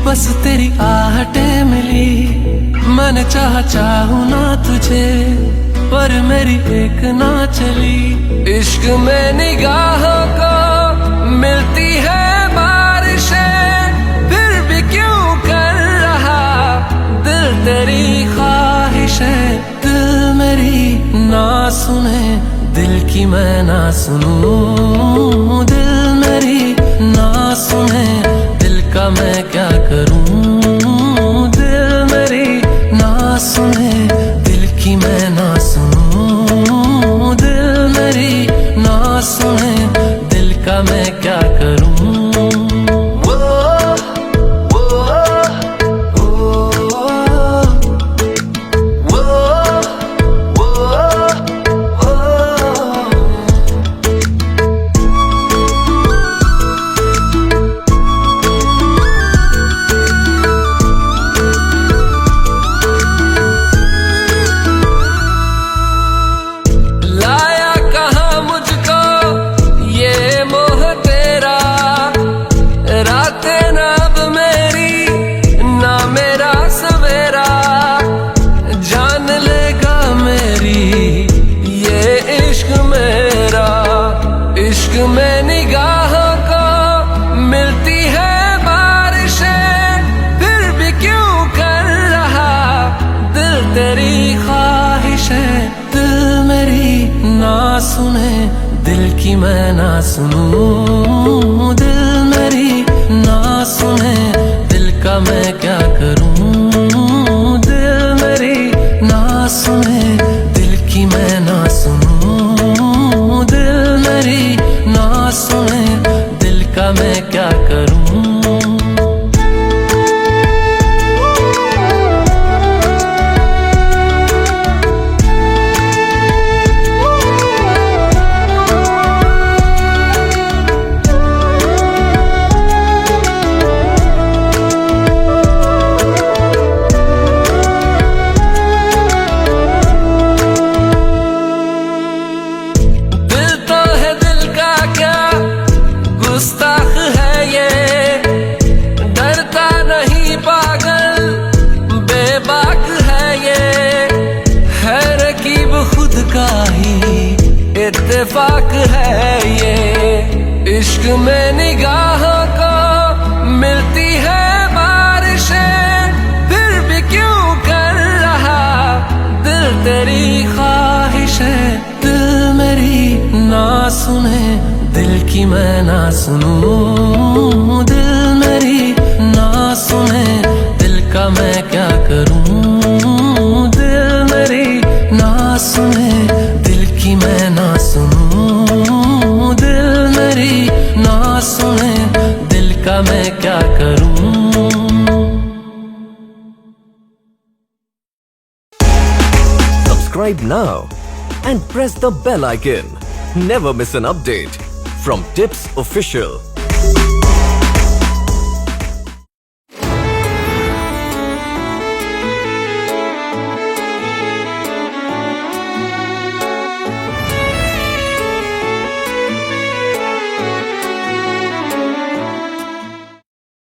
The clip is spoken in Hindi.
बस तेरी आहटें मिली। मैंने चाहूं ना तुझे, पर मेरी एक ना चली। इश्क में निगाहों को मिलती है बारिशें, फिर भी क्यों कर रहा दिल तेरी ख्वाहिशें। दिल मेरी ना सुने, दिल की मैं ना सुनूं। दिल मेरी ना सुने, दिल का मैं क्या करूं। दिल मेरी ना सुने, दिल की मैं ना सुनूं। दिल मेरी ना सुने, दिल का मैं क्या करूं। इश्क में निगाहों को मिलती है बारिशें, फिर भी क्यों कर रहा दिल तेरी ख्वाहिशें। दिल मेरी ना सुने, दिल की मैं ना सुनूं। दिल मेरी ना सुने, दिल का मैं क्या करूं। दिल मेरी ना सुने, दिल की मैं ना सुनूं। दिल मेरी ना सुने, दिल का मैं क्या करूं। गुस्ताख है ये, डरता नहीं पागल बेबाक है ये। है रकीब खुद का ही इत्तेफाक है ये। इश्क में निगाहों को मिलती है बारिशें, फिर भी क्यों कर रहा दिल तेरी ख्वाहिशें। दिल मेरी ना सुने, दिल की मैं ना सुनूं। दिल मेरी ना सुने, दिल का मैं क्या करूं। दिल मेरी ना सुने, दिल की मैं ना सुनूं। दिल मेरी ना सुने, दिल का मैं क्या करूं। Subscribe now and press the bell icon. Never miss an update from Tips Official.